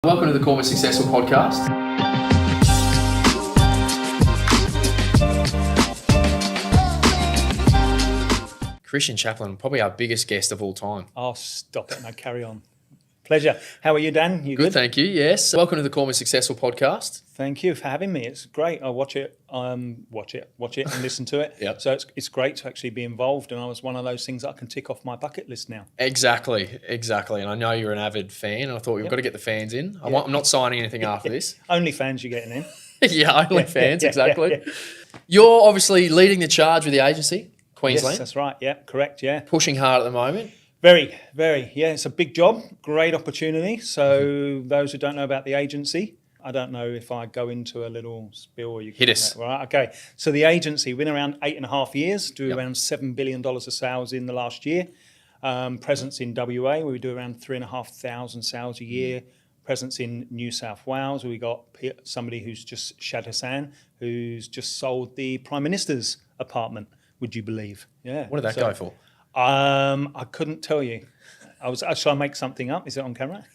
Welcome to the Call Me Successful podcast. Christian Chaplin, probably our biggest guest of all time. Oh, stop it. No, carry on. Pleasure. How are you, Dan? You Good, thank you. Yes. Welcome to the Call Me Successful podcast. Thank you for having me. It's great. I watch it and listen to it. Yep. So it's great to actually be involved. And I was one of those things that I can tick off my bucket list now. Exactly. And I know you're an avid fan, and I thought we've got to get the fans in. I'm not signing anything after this. Only fans you're getting in. Yeah, only fans, exactly. You're obviously leading the charge with the agency, Queensland. Yes, that's right. Yeah, correct. Yeah. Pushing hard at the moment. Very. Yeah, it's a big job, great opportunity. So those who don't know about the agency, I don't know if I go into a little spiel or you can hit us. Right. Okay. So the agency, we've been around 8.5 years, do around $7 billion of sales in the last year. Presence in WA, where we do around 3,500 sales a year. Presence in New South Wales, where we got somebody who's just Shad Hassan, who's just sold the Prime Minister's apartment. Would you believe? Yeah. What did that go for? I couldn't tell you. Shall I make something up? Is it on camera?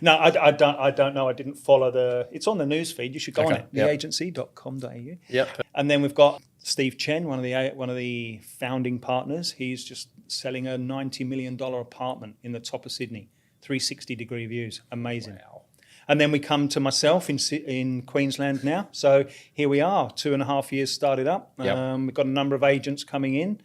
No, I don't know. I didn't follow it's on the news feed. You should go on it. Theagency.com.au. Yep. And then we've got Steve Chen, one of the founding partners. He's just selling a $90 million apartment in the top of Sydney, 360-degree views. Amazing. Wow. And then we come to myself in Queensland now. So here we are, 2.5 years started up. Yep. We've got a number of agents coming in.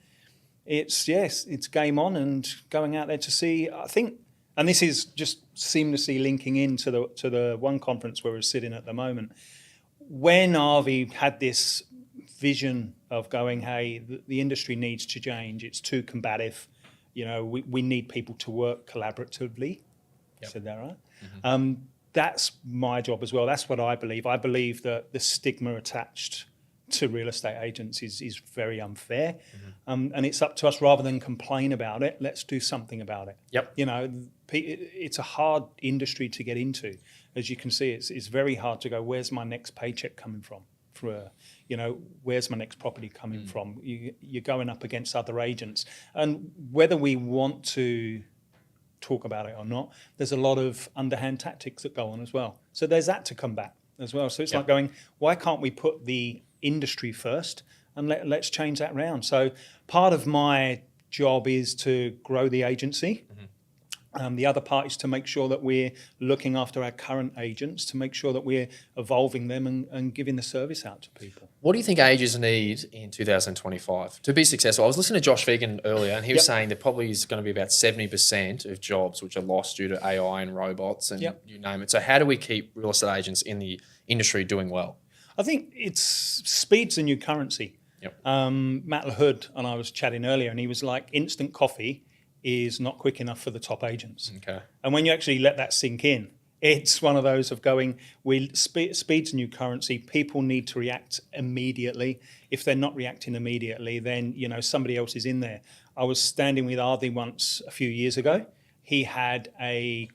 It's game on and going out there to see, I think, and this is just seamlessly linking into the one conference where we're sitting at the moment. When Arvi had this vision of going, hey, the industry needs to change. It's too combative. You know, we need people to work collaboratively. Yep. Said that right? Mm-hmm. That's my job as well. That's what I believe. I believe that the stigma attached to real estate agents is very unfair. Mm-hmm. And it's up to us, rather than complain about it, let's do something about it. Yep. You know, it's a hard industry to get into. As you can see, it's very hard to go, where's my next paycheck coming from? Where's my next property coming from? You're going up against other agents. And whether we want to talk about it or not, there's a lot of underhand tactics that go on as well. So there's that to combat as well. So it's like going, why can't we put the industry first and let's change that round? So part of my job is to grow the agency. Mm-hmm. The other part is to make sure that we're looking after our current agents, to make sure that we're evolving them and giving the service out to people. What do you think agents need in 2025 to be successful? I was listening to Josh Vegan earlier, and he was saying there probably is going to be about 70% of jobs which are lost due to AI and robots and you name it. So how do we keep real estate agents in the industry doing well? I think speed's the new currency. Yep. Matt LaHood and I was chatting earlier, and he was like, instant coffee is not quick enough for the top agents. Okay. And when you actually let that sink in, it's one of those of going, speed's a new currency. People need to react immediately. If they're not reacting immediately, then somebody else is in there. I was standing with Ardi once a few years ago. He had a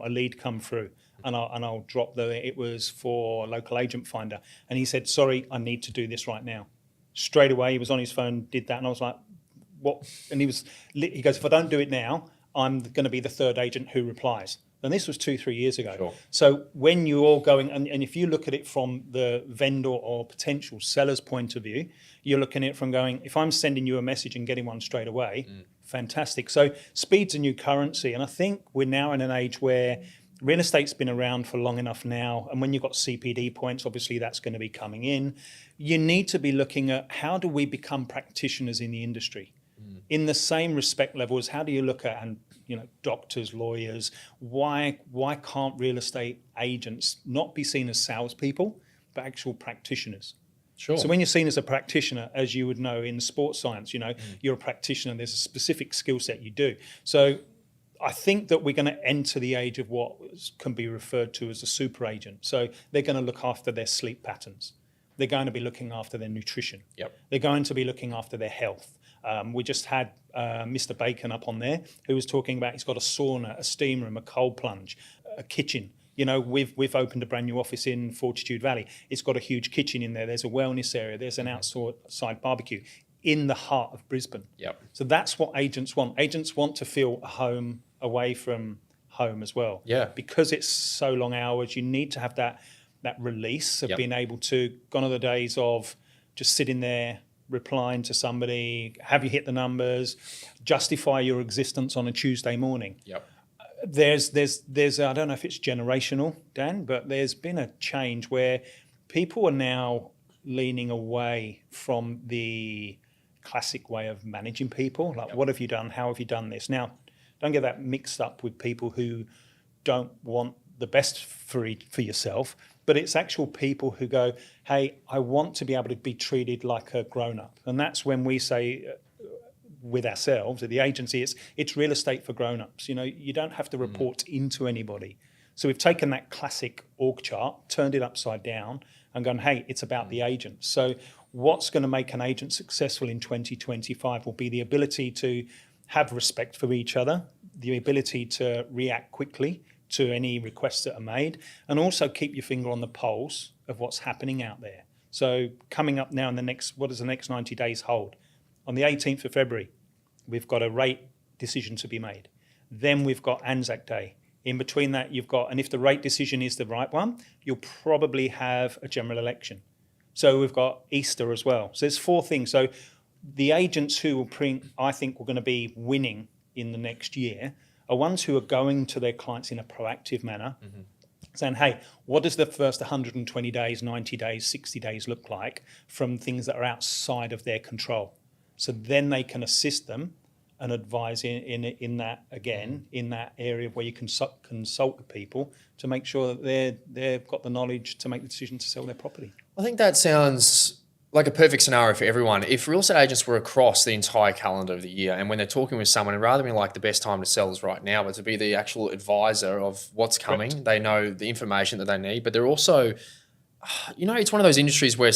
lead come through. And I'll drop it was for local agent finder. And he said, sorry, I need to do this right now. Straight away, he was on his phone, did that. And I was like, what? And he goes, if I don't do it now, I'm going to be the third agent who replies. And this was 2-3 years ago. Sure. So when you're all going, and if you look at it from the vendor or potential seller's point of view, you're looking at it from going, if I'm sending you a message and getting one straight away, fantastic. So speed's a new currency. And I think we're now in an age where real estate's been around for long enough now, and when you've got CPD points, obviously that's going to be coming in. You need to be looking at, how do we become practitioners in the industry? In the same respect level as how do you look at, doctors, lawyers, why can't real estate agents not be seen as salespeople, but actual practitioners? Sure. So when you're seen as a practitioner, as you would know in sports science, you're a practitioner, there's a specific skill set you do. So I think that we're going to enter the age of what can be referred to as a super agent. So they're going to look after their sleep patterns. They're going to be looking after their nutrition. Yep. They're going to be looking after their health. We just had Mr. Bacon up on there, who was talking about he's got a sauna, a steam room, a cold plunge, a kitchen. We've opened a brand new office in Fortitude Valley. It's got a huge kitchen in there. There's a wellness area. There's an outside barbecue in the heart of Brisbane. Yep. So that's what agents want. Agents want to feel a home away from home as well. Yeah. Because it's so long hours, you need to have that release of being able to, gone are the days of just sitting there replying to somebody, have you hit the numbers, justify your existence on a Tuesday morning. Yep. There's I don't know if it's generational, Dan, but there's been a change where people are now leaning away from the classic way of managing people. Like, what have you done? How have you done this? Now, don't get that mixed up with people who don't want the best for yourself, but it's actual people who go, hey, I want to be able to be treated like a grown-up. And that's when we say with ourselves at the agency, it's real estate for grown-ups. You know, you don't have to report into anybody. So we've taken that classic org chart, turned it upside down and gone, hey, it's about the agent. So what's going to make an agent successful in 2025 will be the ability to have respect for each other, the ability to react quickly to any requests that are made, and also keep your finger on the pulse of what's happening out there. So coming up now in what does the next 90 days hold? On the 18th of February, we've got a rate decision to be made. Then we've got Anzac Day. In between that, you've got, and if the rate decision is the right one, you'll probably have a general election. So we've got Easter as well. So there's 4 things. So the agents who I think we're going to be winning in the next year are ones who are going to their clients in a proactive manner, saying, hey, what does the first 120 days, 90 days, 60 days look like from things that are outside of their control? So then they can assist them and advise in that, again, in that area where you consult with people to make sure that they've got the knowledge to make the decision to sell their property. I think that sounds like a perfect scenario for everyone. If real estate agents were across the entire calendar of the year, and when they're talking with someone, and rather than like the best time to sell is right now, but to be the actual advisor of what's coming, Correct. They know the information that they need, but they're also, you know, it's one of those industries where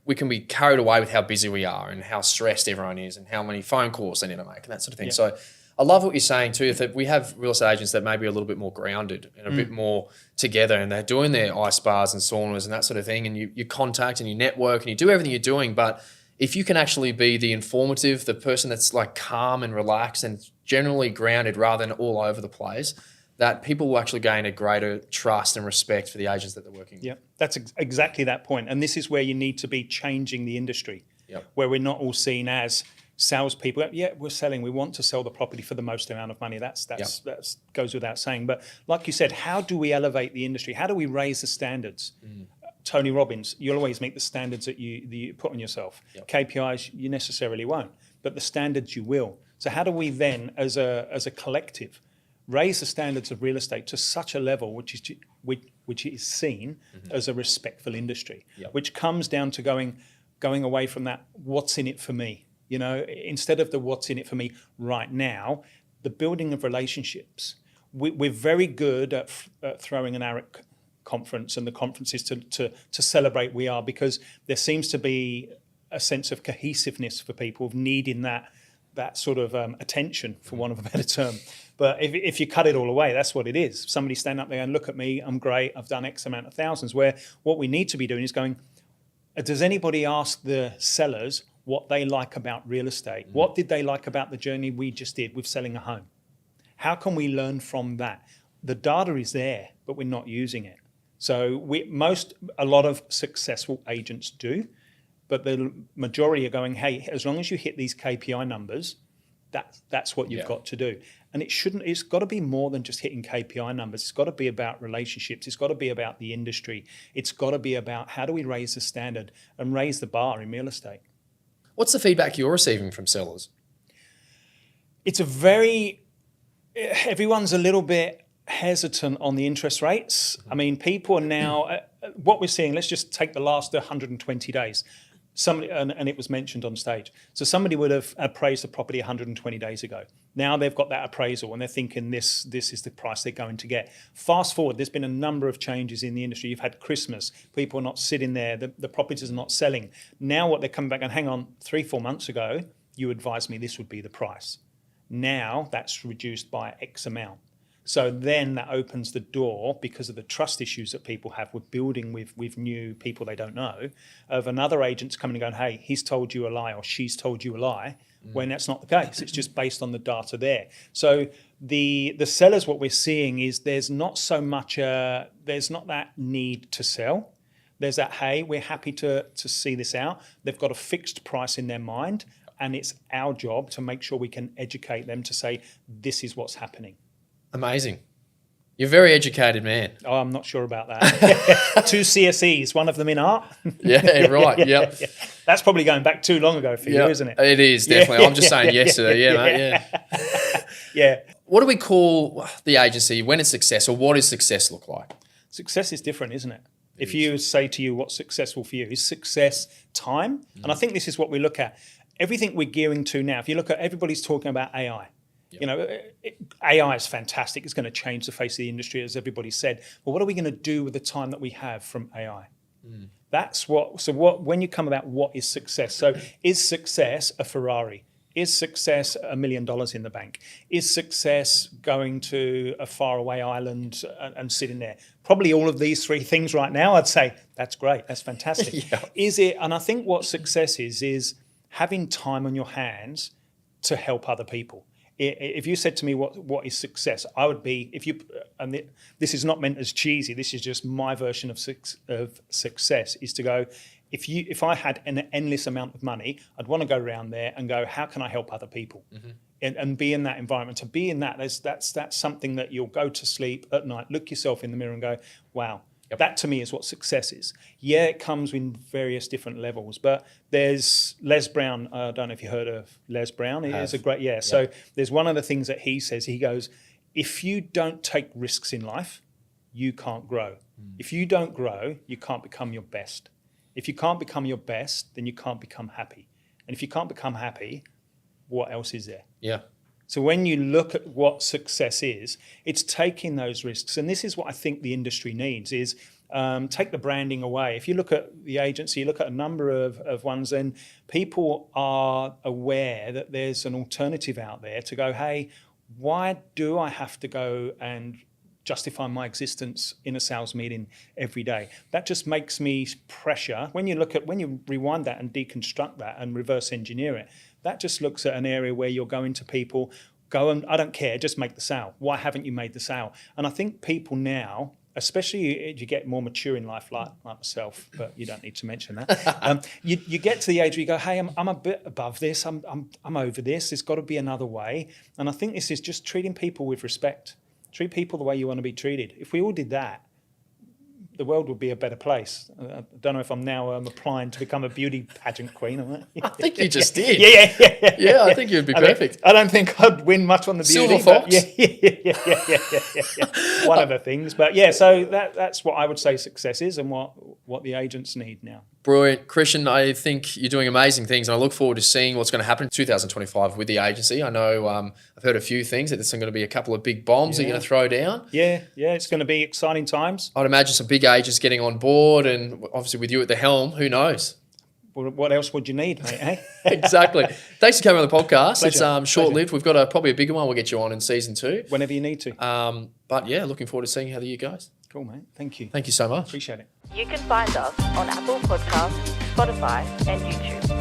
we can be carried away with how busy we are and how stressed everyone is and how many phone calls they need to make and that sort of thing. Yeah. So I love what you're saying too, that we have real estate agents that may be a little bit more grounded and a bit more together, and they're doing their ice bars and saunas and that sort of thing, and you contact and you network and you do everything you're doing. But if you can actually be the informative, the person that's like calm and relaxed and generally grounded rather than all over the place, that people will actually gain a greater trust and respect for the agents that they're working with. Yeah, that's exactly that point. And this is where you need to be changing the industry, where we're not all seen as salespeople. Yeah, we're selling. We want to sell the property for the most amount of money. That goes without saying. But like you said, how do we elevate the industry? How do we raise the standards? Tony Robbins, you'll always meet the standards that you put on yourself. KPIs, you necessarily won't, but the standards you will. So how do we then, as a collective, raise the standards of real estate to such a level which is seen as a respectful industry, which comes down to going away from that, what's in it for me? You know, instead of the what's in it for me right now, the building of relationships. We're very good at throwing an ARIC conference and the conferences to celebrate we are, because there seems to be a sense of cohesiveness for people of needing that sort of attention, for want of a better term. But if you cut it all away, that's what it is. Somebody stand up there and look at me, I'm great, I've done X amount of thousands, where what we need to be doing is going, does anybody ask the sellers what they like about real estate? What did they like about the journey we just did with selling a home? How can we learn from that? The data is there, but we're not using it. So a lot of successful agents do, but the majority are going, hey, as long as you hit these KPI numbers, that's what you've got to do. And it's got to be more than just hitting KPI numbers. It's got to be about relationships. It's got to be about the industry. It's got to be about how do we raise the standard and raise the bar in real estate. What's the feedback you're receiving from sellers? Everyone's a little bit hesitant on the interest rates. I mean, people are now, what we're seeing, let's just take the last 120 days. Somebody, and it was mentioned on stage. So somebody would have appraised the property 120 days ago. Now they've got that appraisal and they're thinking this is the price they're going to get. Fast forward, there's been a number of changes in the industry. You've had Christmas, people are not sitting there, the properties are not selling. Now what they're coming back and hang on, 3-4 months ago, you advised me this would be the price. Now that's reduced by X amount. So then that opens the door, because of the trust issues that people have with building with new people they don't know, of another agent's coming and going, hey, he's told you a lie or she's told you a lie, when that's not the case. It's just based on the data there. So the sellers, what we're seeing is there's not so much, there's not that need to sell. There's that, hey, we're happy to see this out. They've got a fixed price in their mind, and it's our job to make sure we can educate them to say, this is what's happening. Amazing. You're a very educated man. Oh, I'm not sure about that. 2 CSEs, one of them in art. Yeah, right. Yep. Yeah. That's probably going back too long ago for you, isn't it? It is, definitely. I'm just saying yesterday. Yeah, mate. Yeah. Yeah. What do we call the agency when it's success, or what does success look like? Success is different, isn't it? If you say to you what's successful for you, is success time? And I think this is what we look at. Everything we're gearing to now, if you look at, everybody's talking about AI. Yep. You know, AI is fantastic. It's going to change the face of the industry, as everybody said. But what are we going to do with the time that we have from AI? That's what. So when you come about what is success? So is success a Ferrari? Is success $1 million in the bank? Is success going to a faraway island and sitting there? Probably all of these 3 things right now, I'd say, that's great, that's fantastic. Yeah. Is it? And I think what success is having time on your hands to help other people. If you said to me what is success, I would be, this is not meant as cheesy, this is just my version of success, is to go, if I had an endless amount of money, I'd want to go around there and go, how can I help other people? And be in that environment. To be in that, that's something that you'll go to sleep at night, look yourself in the mirror and go, wow. Yep. That to me is what success is. Yeah, it comes in various different levels, but there's Les Brown. I don't know if you heard of Les Brown. He is a great, yeah. Yep. So there's one of the things that he says. He goes, if you don't take risks in life, you can't grow. If you don't grow, you can't become your best. If you can't become your best, then you can't become happy. And if you can't become happy, what else is there? Yeah. So when you look at what success is, it's taking those risks. And this is what I think the industry needs is take the branding away. If you look at the agency, you look at a number of ones, and people are aware that there's an alternative out there to go, hey, why do I have to go and justify my existence in a sales meeting every day? That just makes me pressure. When you rewind that and deconstruct that and reverse engineer it, that just looks at an area where you're going to people, go and I don't care, just make the sale. Why haven't you made the sale? And I think people now, especially as you get more mature in life, like myself, but you don't need to mention that. You get to the age where you go, hey, I'm a bit above this. I'm over this. There's got to be another way. And I think this is just treating people with respect. Treat people the way you want to be treated. If we all did that, the world would be a better place. I don't know if I'm now applying to become a beauty pageant queen. I think you just did. Yeah, I think you'd be perfect. I don't think I'd win much on the beauty. Silver Fox. Yeah. One of the things. But yeah, so that's what I would say success is, and what the agents need now. Brilliant. Christian, I think you're doing amazing things, and I look forward to seeing what's going to happen in 2025 with the agency. I know I've heard a few things that there's going to be a couple of big bombs that you're going to throw down. Yeah, it's going to be exciting times. I'd imagine some big agents getting on board, and obviously with you at the helm, who knows? Well, what else would you need, mate? Eh? Exactly. Thanks for coming on the podcast. Pleasure. It's short-lived. We've got probably a bigger one we'll get you on in season 2. Whenever you need to. But yeah, looking forward to seeing how the year goes. Cool, mate. Thank you. Thank you so much. Appreciate it. You can find us on Apple Podcasts, Spotify, and YouTube.